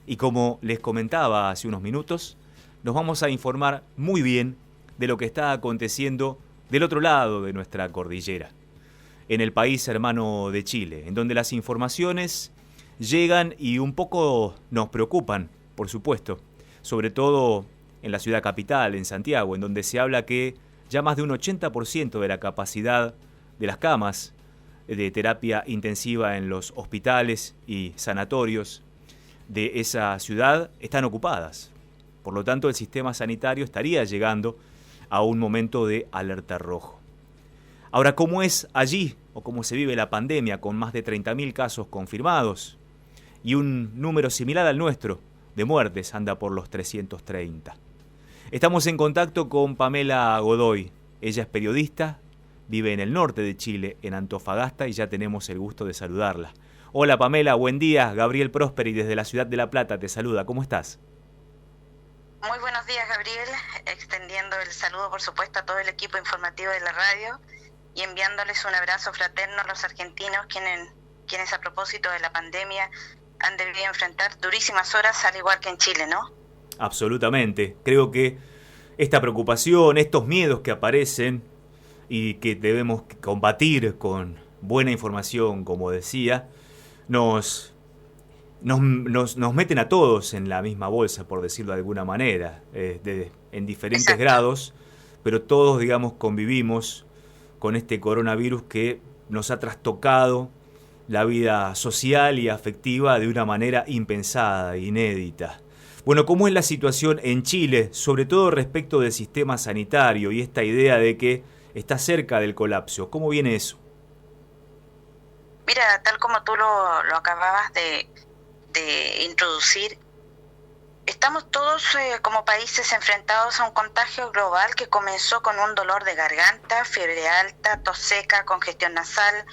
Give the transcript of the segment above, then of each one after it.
Y como les comentaba hace unos minutos, nos vamos a informar muy bien de lo que está aconteciendo del otro lado de nuestra cordillera, en el país hermano de Chile, en donde las informaciones llegan y un poco nos preocupan, por supuesto, sobre todo en la ciudad capital, en Santiago, en donde se habla que ya más de un 80% de la capacidad de las camas de terapia intensiva en los hospitales y sanatorios de esa ciudad están ocupadas. Por lo tanto, el sistema sanitario estaría llegando a un momento de alerta rojo. Ahora, ¿cómo es allí o cómo se vive la pandemia con más de 30.000 casos confirmados y un número similar al nuestro de muertes anda por los 330? Estamos en contacto con Pamela Godoy. Ella es periodista, vive en el norte de Chile, en Antofagasta, y ya tenemos el gusto de saludarla. Hola Pamela, buen día. Gabriel Prosperi desde la ciudad de La Plata te saluda. ¿Cómo estás? Muy buenos días, Gabriel. Extendiendo el saludo, por supuesto, a todo el equipo informativo de la radio y enviándoles un abrazo fraterno a los argentinos, quienes a propósito de la pandemia han debido enfrentar durísimas horas, al igual que en Chile, ¿no? Absolutamente. Creo que esta preocupación, estos miedos que aparecen y que debemos combatir con buena información, como decía, nos meten a todos en la misma bolsa, por decirlo de alguna manera, en diferentes Exacto. grados, pero todos, digamos, convivimos con este coronavirus que nos ha trastocado la vida social y afectiva de una manera impensada, inédita. Bueno, ¿cómo es la situación en Chile, sobre todo respecto del sistema sanitario y esta idea de que está cerca del colapso? ¿Cómo viene eso? Mira, tal como tú lo acababas de introducir, estamos todos como países enfrentados a un contagio global que comenzó con un dolor de garganta, fiebre alta, tos seca, congestión nasal,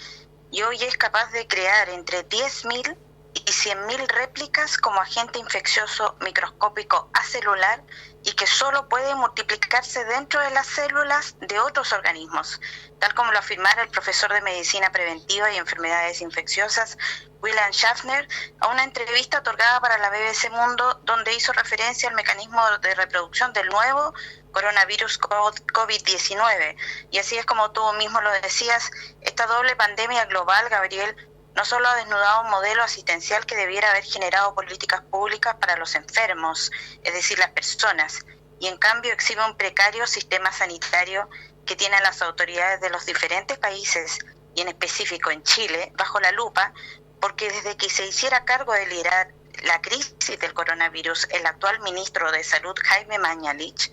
y hoy es capaz de crear entre 10.000 y 100.000 réplicas como agente infeccioso microscópico acelular y que solo puede multiplicarse dentro de las células de otros organismos, tal como lo afirmara el profesor de Medicina Preventiva y Enfermedades Infecciosas, William Schaffner, a una entrevista otorgada para la BBC Mundo, donde hizo referencia al mecanismo de reproducción del nuevo coronavirus COVID-19. Y así es como tú mismo lo decías, esta doble pandemia global, Gabriel, no solo ha desnudado un modelo asistencial que debiera haber generado políticas públicas para los enfermos, es decir, las personas, y en cambio exhibe un precario sistema sanitario que tiene a las autoridades de los diferentes países, y en específico en Chile, bajo la lupa, porque desde que se hiciera cargo de liderar la crisis del coronavirus, el actual ministro de Salud, Jaime Mañalich,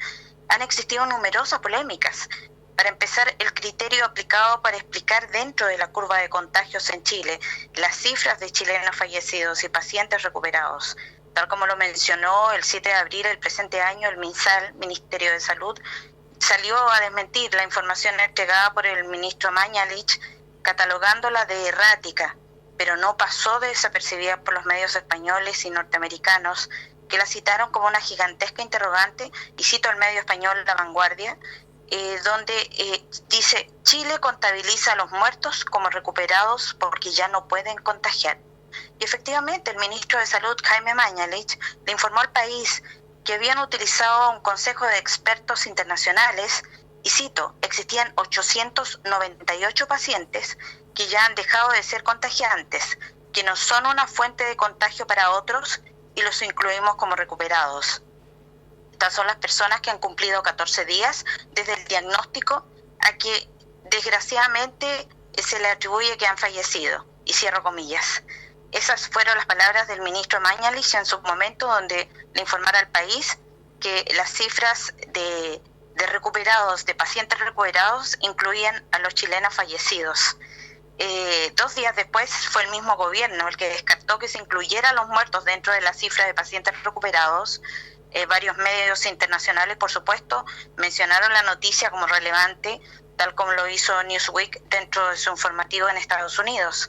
han existido numerosas polémicas. Para empezar, el criterio aplicado para explicar dentro de la curva de contagios en Chile las cifras de chilenos fallecidos y pacientes recuperados. Tal como lo mencionó el 7 de abril del presente año, el MinSal, Ministerio de Salud, salió a desmentir la información entregada por el ministro Mañalich, catalogándola de errática, pero no pasó de desapercibida por los medios españoles y norteamericanos, que la citaron como una gigantesca interrogante, y cito al medio español La Vanguardia, donde dice: Chile contabiliza a los muertos como recuperados porque ya no pueden contagiar. Y efectivamente, el ministro de Salud, Jaime Mañalich, le informó al país que habían utilizado un consejo de expertos internacionales, y cito: existían 898 pacientes que ya han dejado de ser contagiantes, que no son una fuente de contagio para otros, y los incluimos como recuperados. Estas son las personas que han cumplido 14 días desde el diagnóstico a que desgraciadamente se le atribuye que han fallecido. Y cierro comillas. Esas fueron las palabras del ministro Mañalich en su momento, donde le informara al país que las cifras de recuperados, de pacientes recuperados, incluían a los chilenos fallecidos. 2 días después fue el mismo gobierno el que descartó que se incluyera a los muertos dentro de la cifra de pacientes recuperados. Varios medios internacionales, por supuesto, mencionaron la noticia como relevante, tal como lo hizo Newsweek dentro de su informativo en Estados Unidos.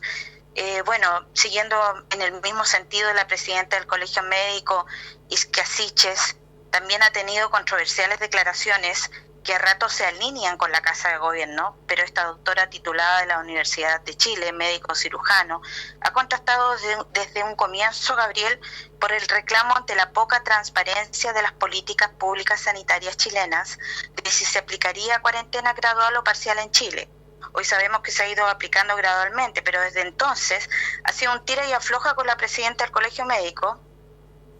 Siguiendo en el mismo sentido, la presidenta del Colegio Médico, Isquia Siches, también ha tenido controversiales declaraciones que a ratos se alinean con la Casa de Gobierno, pero esta doctora titulada de la Universidad de Chile, médico cirujano, ha contrastado desde un comienzo, Gabriel, por el reclamo ante la poca transparencia de las políticas públicas sanitarias chilenas, de si se aplicaría cuarentena gradual o parcial en Chile. Hoy sabemos que se ha ido aplicando gradualmente, pero desde entonces ha sido un tira y afloja con la presidenta del Colegio Médico,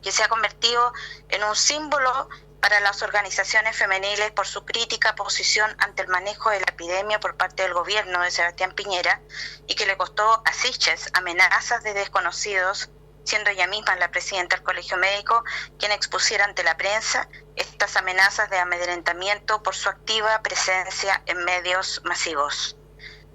que se ha convertido en un símbolo para las organizaciones femeniles por su crítica posición ante el manejo de la epidemia por parte del gobierno de Sebastián Piñera, y que le costó a Siches amenazas de desconocidos, siendo ella misma la presidenta del Colegio Médico quien expusiera ante la prensa estas amenazas de amedrentamiento por su activa presencia en medios masivos.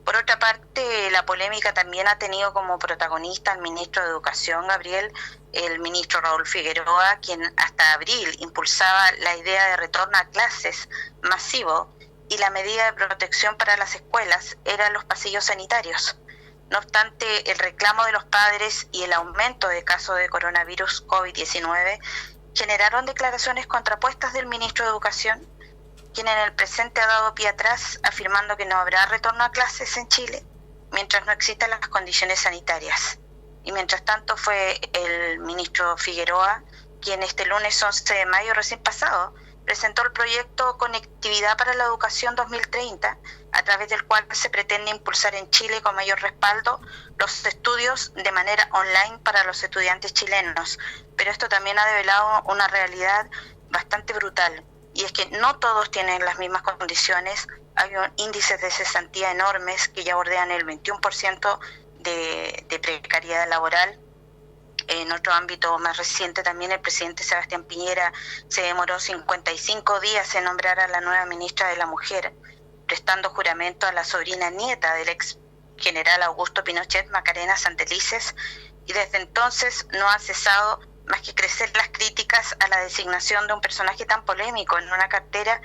Por otra parte, la polémica también ha tenido como protagonista al ministro de Educación, Gabriel, el ministro Raúl Figueroa, quien hasta abril impulsaba la idea de retorno a clases masivo, y la medida de protección para las escuelas eran los pasillos sanitarios. No obstante, el reclamo de los padres y el aumento de casos de coronavirus COVID-19 generaron declaraciones contrapuestas del ministro de Educación, quien en el presente ha dado pie atrás, afirmando que no habrá retorno a clases en Chile mientras no existan las condiciones sanitarias. Y mientras tanto fue el ministro Figueroa quien este lunes 11 de mayo recién pasado presentó el proyecto Conectividad para la Educación 2030, a través del cual se pretende impulsar en Chile con mayor respaldo los estudios de manera online para los estudiantes chilenos. Pero esto también ha develado una realidad bastante brutal, y es que no todos tienen las mismas condiciones. Hay índices de cesantía enormes que ya bordean el 21% de precariedad laboral. En otro ámbito más reciente también, el presidente Sebastián Piñera se demoró 55 días en nombrar a la nueva ministra de la Mujer, prestando juramento a la sobrina nieta del ex general Augusto Pinochet, Macarena Santelices, y desde entonces no ha cesado más que crecer las críticas a la designación de un personaje tan polémico en una cartera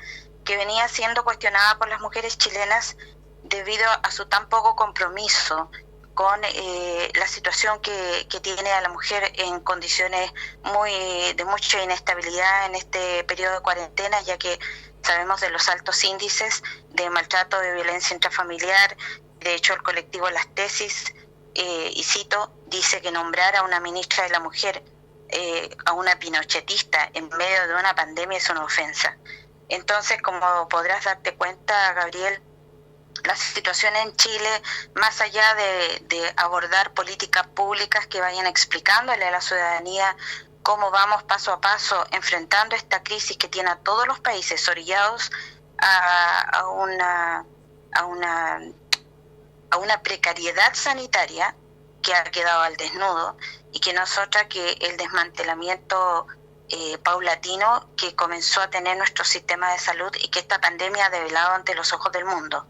que venía siendo cuestionada por las mujeres chilenas debido a su tan poco compromiso con la situación que tiene a la mujer en condiciones de mucha inestabilidad en este periodo de cuarentena, ya que sabemos de los altos índices de maltrato, de violencia intrafamiliar. De hecho, el colectivo Las Tesis, y cito, dice que nombrar a una ministra de la Mujer, a una pinochetista en medio de una pandemia, es una ofensa. Entonces, como podrás darte cuenta, Gabriel, la situación en Chile, más allá de abordar políticas públicas que vayan explicándole a la ciudadanía cómo vamos paso a paso enfrentando esta crisis que tiene a todos los países orillados a una precariedad sanitaria que ha quedado al desnudo, y que no es otra que el desmantelamiento paulatino que comenzó a tener nuestro sistema de salud y que esta pandemia ha develado ante los ojos del mundo.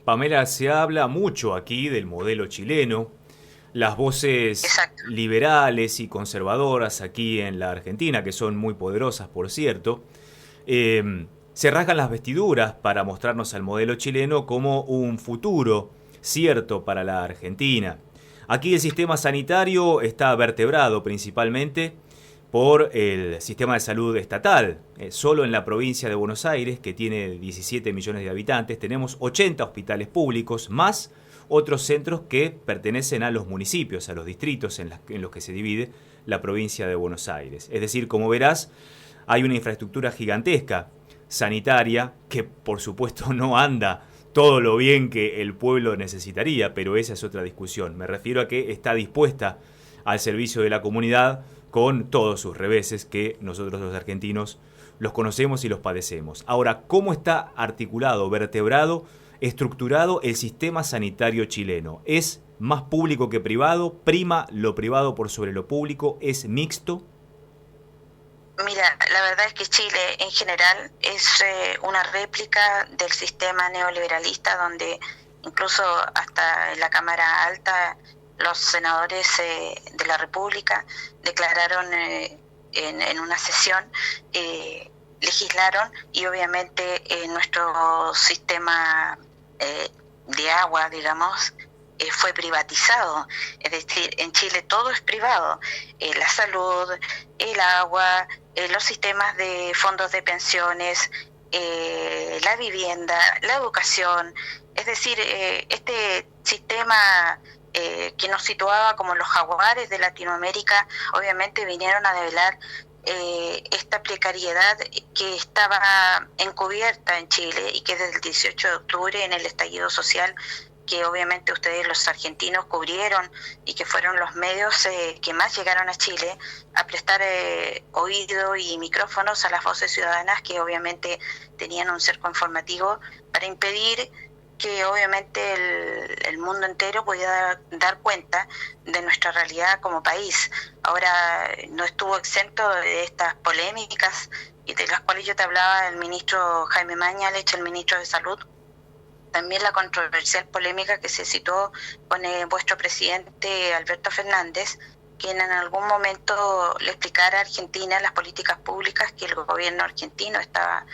Pamela, se habla mucho aquí del modelo chileno, las voces Exacto. liberales y conservadoras aquí en la Argentina, que son muy poderosas, por cierto, se rasgan las vestiduras para mostrarnos al modelo chileno como un futuro cierto para la Argentina. Aquí el sistema sanitario está vertebrado principalmente por el sistema de salud estatal. Solo en la provincia de Buenos Aires, que tiene 17 millones de habitantes, tenemos 80 hospitales públicos, más otros centros que pertenecen a los municipios, a los distritos en los que se divide la provincia de Buenos Aires. Es decir, como verás, hay una infraestructura gigantesca sanitaria que por supuesto no anda todo lo bien que el pueblo necesitaría, pero esa es otra discusión. Me refiero a que está dispuesta al servicio de la comunidad con todos sus reveses que nosotros los argentinos los conocemos y los padecemos. Ahora, ¿cómo está articulado, vertebrado, estructurado el sistema sanitario chileno? ¿Es más público que privado? ¿Prima lo privado por sobre lo público? ¿Es mixto? Mira, la verdad es que Chile en general es una réplica del sistema neoliberalista, donde incluso hasta en la Cámara Alta los senadores de la República declararon en una sesión, legislaron, y obviamente nuestro sistema de agua, digamos, fue privatizado. Es decir, en Chile todo es privado, la salud, el agua, los sistemas de fondos de pensiones, la vivienda, la educación, es decir, este sistema que nos situaba como los jaguares de Latinoamérica, obviamente vinieron a develar esta precariedad que estaba encubierta en Chile y que desde el 18 de octubre en el estallido social, que obviamente ustedes los argentinos cubrieron y que fueron los medios que más llegaron a Chile a prestar oído y micrófonos a las voces ciudadanas que obviamente tenían un cerco informativo para impedir que obviamente el mundo entero pudiera dar cuenta de nuestra realidad como país. Ahora no estuvo exento de estas polémicas y de las cuales yo te hablaba el ministro Jaime Mañalich, el ministro de Salud. También la controversial polémica que se citó con vuestro presidente Alberto Fernández, quien en algún momento le explicara a Argentina las políticas públicas que el gobierno argentino estaba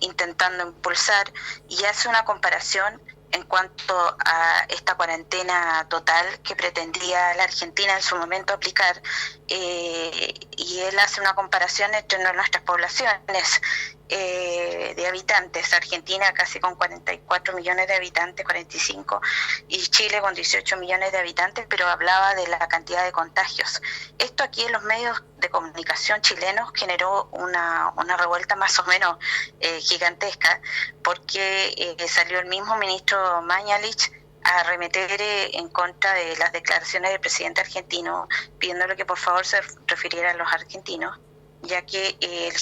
intentando impulsar, y hace una comparación en cuanto a esta cuarentena total que pretendía la Argentina en su momento aplicar, y él hace una comparación entre nuestras poblaciones de habitantes, Argentina casi con 44 millones de habitantes, 45, y Chile con 18 millones de habitantes, pero hablaba de la cantidad de contagios. Esto aquí en los medios de comunicación chilenos generó una revuelta más o menos gigantesca, porque salió el mismo ministro Mañalich a arremeter en contra de las declaraciones del presidente argentino, pidiéndole que por favor se refiriera a los argentinos, ya que el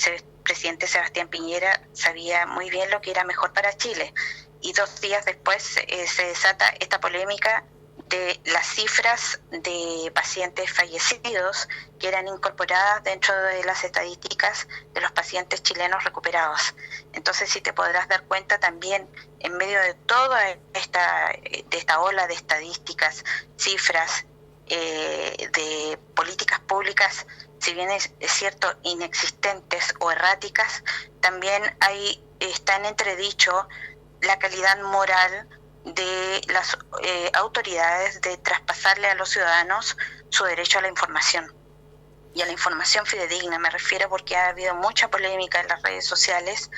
presidente Sebastián Piñera sabía muy bien lo que era mejor para Chile. Y 2 días después se desata esta polémica de las cifras de pacientes fallecidos que eran incorporadas dentro de las estadísticas de los pacientes chilenos recuperados. Entonces, si te podrás dar cuenta también, en medio de toda esta ola de estadísticas, cifras, de políticas públicas, si bien es cierto, inexistentes o erráticas, también está en entredicho la calidad moral de las autoridades de traspasarle a los ciudadanos su derecho a la información. Y a la información fidedigna me refiero, porque ha habido mucha polémica en las redes sociales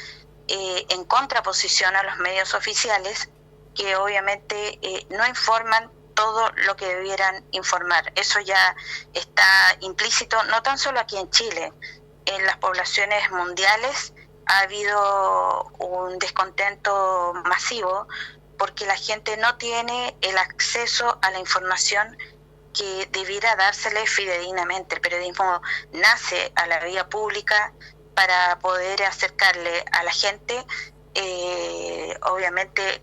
en contraposición a los medios oficiales que obviamente no informan todo lo que debieran informar. Eso ya está implícito, no tan solo aquí en Chile, en las poblaciones mundiales ha habido un descontento masivo porque la gente no tiene el acceso a la información que debiera dársele fidedignamente. El periodismo nace a la vía pública para poder acercarle a la gente, obviamente,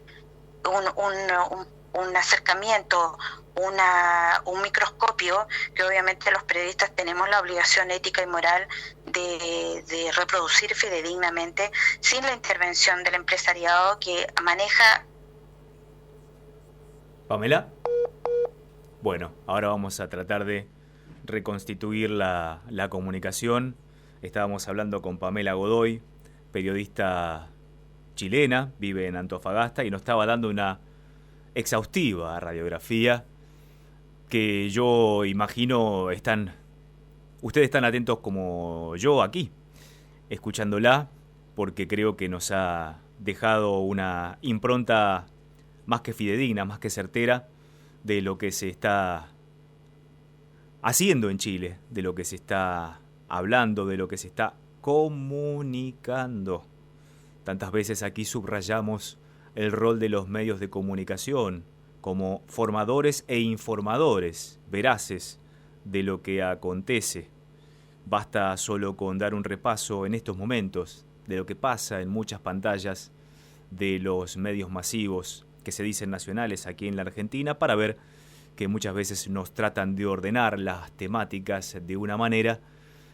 un acercamiento, un microscopio que obviamente los periodistas tenemos la obligación ética y moral de reproducir fidedignamente, sin la intervención del empresariado que maneja. ¿Pamela? Bueno, ahora vamos a tratar de reconstituir la comunicación. Estábamos hablando con Pamela Godoy, periodista chilena, vive en Antofagasta, y nos estaba dando una exhaustiva radiografía que yo imagino ustedes están atentos como yo aquí, escuchándola, porque creo que nos ha dejado una impronta más que fidedigna, más que certera de lo que se está haciendo en Chile, de lo que se está hablando, de lo que se está comunicando. Tantas veces aquí subrayamos el rol de los medios de comunicación como formadores e informadores veraces de lo que acontece. Basta solo con dar un repaso en estos momentos de lo que pasa en muchas pantallas de los medios masivos que se dicen nacionales aquí en la Argentina para ver que muchas veces nos tratan de ordenar las temáticas de una manera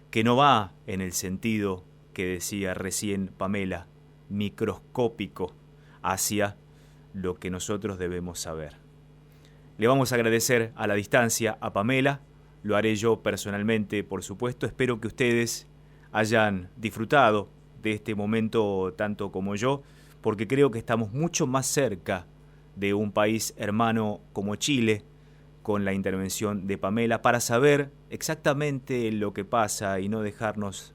que no va en el sentido que decía recién Pamela, microscópico, hacia lo que nosotros debemos saber. Le vamos a agradecer a la distancia a Pamela, lo haré yo personalmente, por supuesto. Espero que ustedes hayan disfrutado de este momento tanto como yo, porque creo que estamos mucho más cerca de un país hermano como Chile, con la intervención de Pamela, para saber exactamente lo que pasa y no dejarnos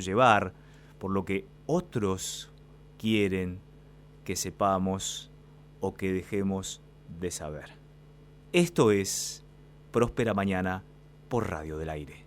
llevar por lo que otros quieren que sepamos o que dejemos de saber. Esto es Próspera Mañana por Radio del Aire.